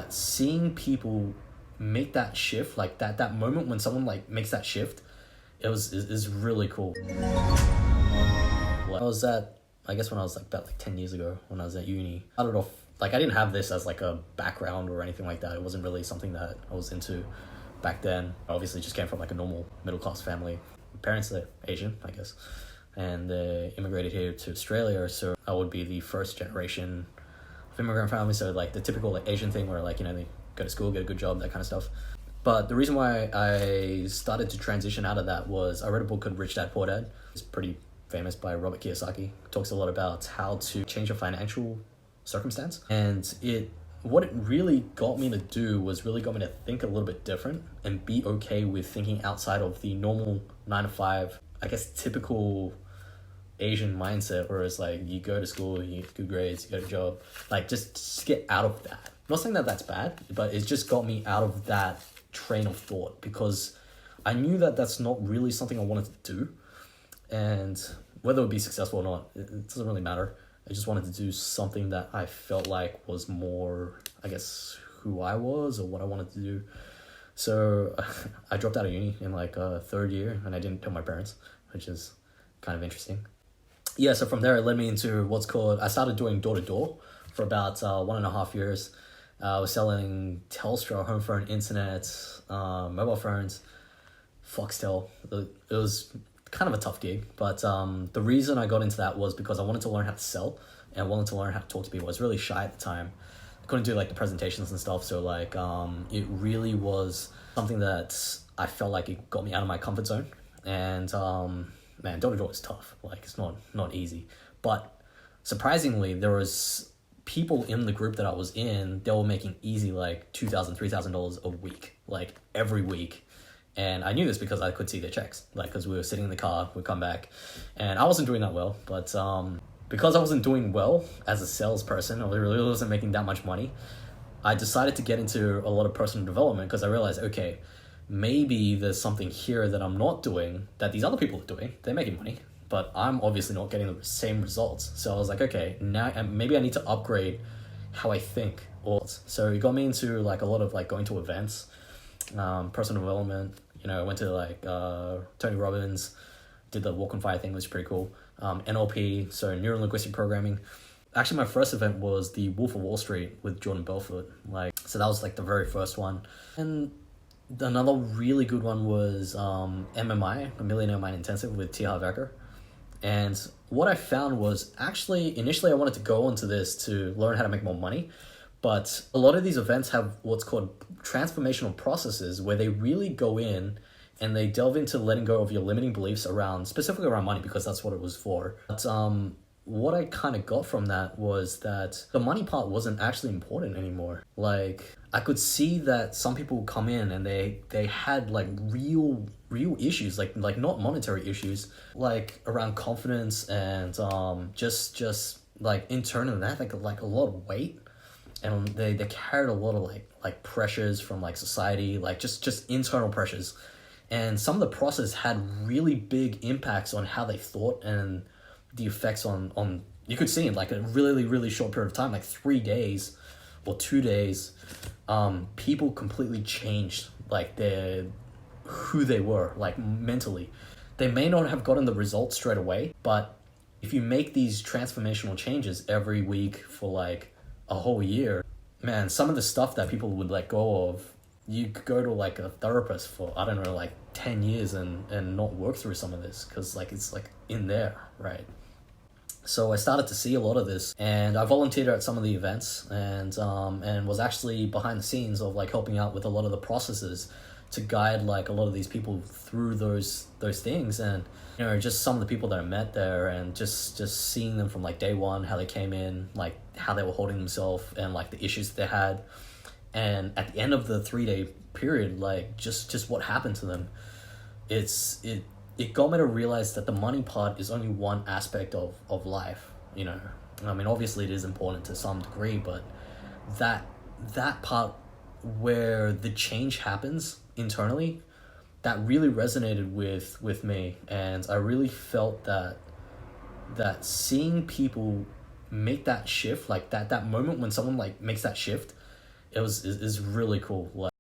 Seeing people make that shift, like that moment when someone like makes that shift, is really cool. Like, I guess when I was like about like 10 years ago when I was at uni, I started off like I didn't have this as like a background or anything like that. It wasn't really something that I was into back then. I obviously just came from like a normal middle class family. My parents are Asian, I guess, and they immigrated here to Australia. So I would be the first generation of immigrant family. So like the typical like Asian thing where like, you know, they go to school, get a good job, that kind of stuff. But the reason why I started to transition out of that was I read a book called Rich Dad Poor Dad. It's pretty famous, by Robert Kiyosaki. It talks a lot about how to change your financial circumstance. And what it really got me to do was really got me to think a little bit different and be okay with thinking outside of the normal 9 to 5, I guess, typical Asian mindset, where it's like you go to school, you get good grades, you get a job. Like just get out of that. I'm not saying that that's bad, but it's just got me out of that train of thought, because I knew that that's not really something I wanted to do. And whether it would be successful or not, it doesn't really matter. I just wanted to do something that I felt like was more, I guess, who I was or what I wanted to do. So I dropped out of uni in like third year, and I didn't tell my parents, which is kind of interesting. Yeah, so from there it led me into I started doing Doortodoor for about 1.5 years. I was selling Telstra, home phone, internet, mobile phones, Foxtel. It was kind of a tough gig, but the reason I got into that was because I wanted to learn how to sell and I wanted to learn how to talk to people. I was really shy at the time. I couldn't do like the presentations and stuff, so like it really was something that I felt like it got me out of my comfort zone. And man, Doortodoor is tough. Like it's not easy, but surprisingly there was people in the group that I was in, they were making easy like $2,000, $3,000 a week, like every week. And I knew this because I could see their checks, like, because we were sitting in the car, we'd come back, and I wasn't doing that well. But because I wasn't doing well as a salesperson, I really wasn't making that much money, I decided to get into a lot of personal development, because I realized, okay, maybe there's something here that I'm not doing that these other people are doing. They're making money, but I'm obviously not getting the same results. So I was like, okay, now maybe I need to upgrade how I think. So it got me into like a lot of like going to events, personal development. You know, I went to like Tony Robbins, did the Walk on Fire thing, which was pretty cool. NLP, so neuro-linguistic programming. Actually, my first event was the Wolf of Wall Street with Jordan Belfort. So that was like the very first one. And another really good one was MMI, a Millionaire Mind Intensive with T. Harv Eker. And what I found was, actually, initially I wanted to go into this to learn how to make more money. But a lot of these events have what's called transformational processes, where they really go in and they delve into letting go of your limiting beliefs specifically around money, because that's what it was for. But what I kind of got from that was that the money part wasn't actually important anymore. Like, I could see that some people would come in and they had like real issues, like not monetary issues, like around confidence and just like internally they had like a lot of weight. And they carried a lot of like pressures from like society, like just internal pressures. And some of the process had really big impacts on how they thought and the effects on you could see in like a really, really short period of time, like 3 days or 2 days, people completely changed like who they were, like mentally. They may not have gotten the results straight away, but if you make these transformational changes every week for like a whole year, man, some of the stuff that people would let go of, you could go to like a therapist for, I don't know, like 10 years and not work through some of this, because like it's like in there, right? So I started to see a lot of this, and I volunteered at some of the events and was actually behind the scenes of like helping out with a lot of the processes to guide like a lot of these people through those things. And you know, just some of the people that I met there, and just seeing them from like day one, how they came in, like how they were holding themselves and like the issues they had. And at the end of the 3-day period, like just what happened to them, it got me to realize that the money part is only one aspect of life. You know, I mean, obviously it is important to some degree, but that part where the change happens internally, that really resonated with me. And I really felt that seeing people make that shift, like that moment when someone like makes that shift, it was, it's really cool. Like,